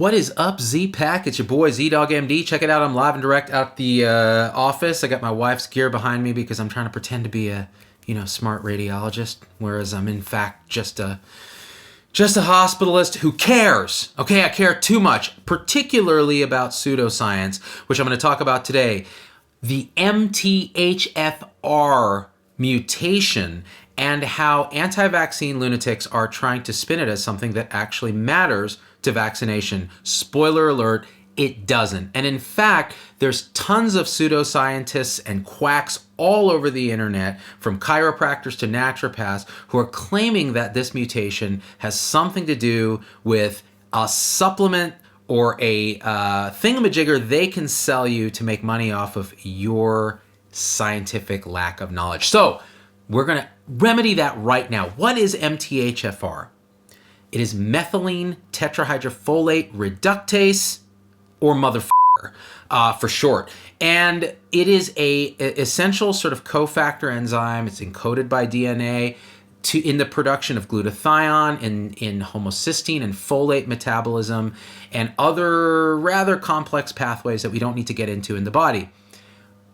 What is up, Z-Pack? It's your boy, Z-Dog-MD. Check it out. I'm live and direct out the office. I got my wife's gear behind me because I'm trying to pretend to be a, smart radiologist, whereas I'm in fact just a hospitalist who cares. Okay, I care too much, particularly about pseudoscience, which I'm going to talk about today. The MTHFR mutation and how anti-vaccine lunatics are trying to spin it as something that actually matters to vaccination. Spoiler alert, it doesn't. And in fact, there's tons of pseudoscientists and quacks all over the internet, from chiropractors to naturopaths, who are claiming that this mutation has something to do with a supplement or a thingamajigger they can sell you to make money off of your scientific lack of knowledge. So we're going to remedy that right now. What is MTHFR? It is methylene tetrahydrofolate reductase, or motherfucker for short. And it is a essential sort of cofactor enzyme. It's encoded by DNA in the production of glutathione, in homocysteine and folate metabolism, and other rather complex pathways that we don't need to get into in the body.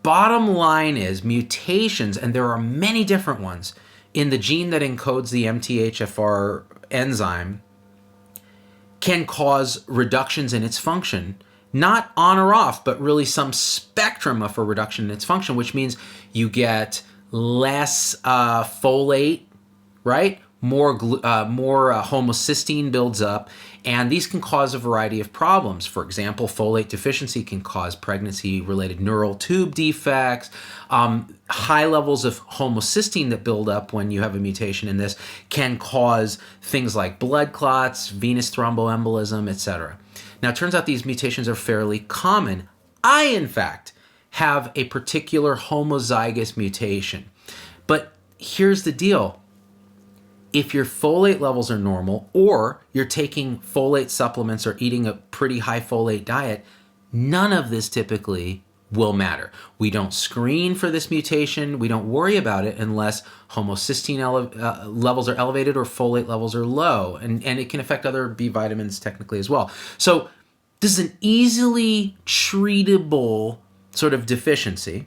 Bottom line is mutations, and there are many different ones, in the gene that encodes the MTHFR enzyme can cause reductions in its function, not on or off, but really some spectrum of a reduction in its function, which means you get less folate, right? More homocysteine builds up, and these can cause a variety of problems. For example, folate deficiency can cause pregnancy-related neural tube defects. High levels of homocysteine that build up when you have a mutation in this can cause things like blood clots, venous thromboembolism, etc. Now, it turns out these mutations are fairly common. I, in fact, have a particular homozygous mutation. But here's the deal. If your folate levels are normal, or you're taking folate supplements or eating a pretty high folate diet, none of this typically will matter. We don't screen for this mutation. We don't worry about it unless homocysteine levels are elevated or folate levels are low. And it can affect other B vitamins technically as well. So this is an easily treatable sort of deficiency.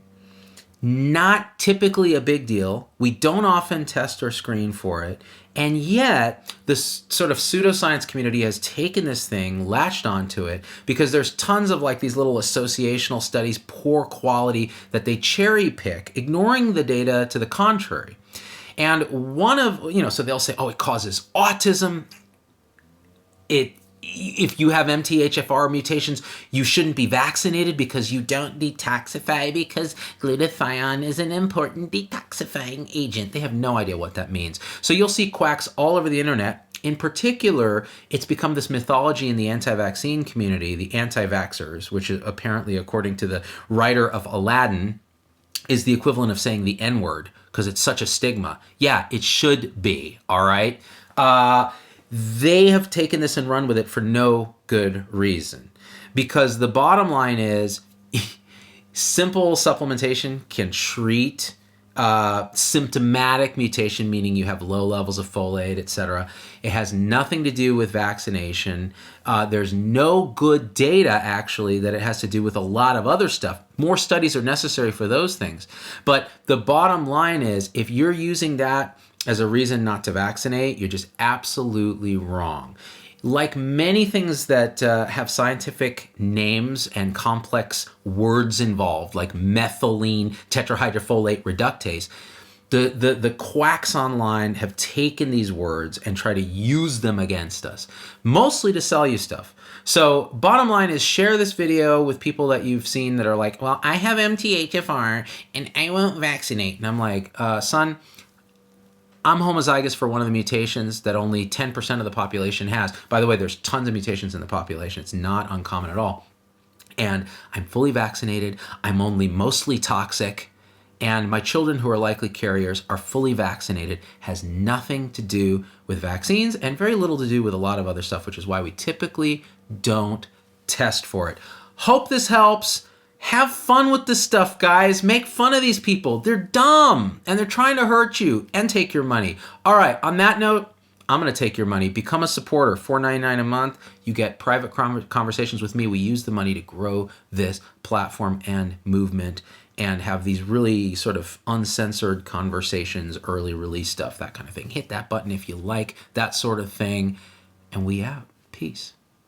Not typically a big deal. We don't often test or screen for it. And yet, this sort of pseudoscience community has taken this thing, latched onto it, because there's tons of like these little associational studies, poor quality, that they cherry pick, ignoring the data to the contrary. And one of, so they'll say, oh, it causes autism. If you have MTHFR mutations, you shouldn't be vaccinated because you don't detoxify, because glutathione is an important detoxifying agent. They have no idea what that means. So you'll see quacks all over the internet. In particular, it's become this mythology in the anti-vaccine community, the anti-vaxxers, which apparently, according to the writer of Aladdin, is the equivalent of saying the N-word because it's such a stigma. Yeah, it should be, all right? They have taken this and run with it for no good reason. Because the bottom line is, simple supplementation can treat symptomatic mutation, meaning you have low levels of folate, etc. It has nothing to do with vaccination. There's no good data, actually, that it has to do with a lot of other stuff. More studies are necessary for those things. But the bottom line is, if you're using that as a reason not to vaccinate, you're just absolutely wrong. Like many things that have scientific names and complex words involved, like methylene tetrahydrofolate reductase, the quacks online have taken these words and try to use them against us, mostly to sell you stuff. So bottom line is, share this video with people that you've seen that are like, well, I have MTHFR and I won't vaccinate. And I'm like, son, I'm homozygous for one of the mutations that only 10% of the population has. By the way, there's tons of mutations in the population. It's not uncommon at all. And I'm fully vaccinated. I'm only mostly toxic. And my children who are likely carriers are fully vaccinated. Has nothing to do with vaccines and very little to do with a lot of other stuff, which is why we typically don't test for it. Hope this helps. Have fun with this stuff, guys. Make fun of these people. They're dumb, and they're trying to hurt you and take your money. All right, on that note, I'm going to take your money. Become a supporter. $4.99 a month. You get private conversations with me. We use the money to grow this platform and movement and have these really sort of uncensored conversations, early release stuff, that kind of thing. Hit that button if you like that sort of thing. And we out. Peace.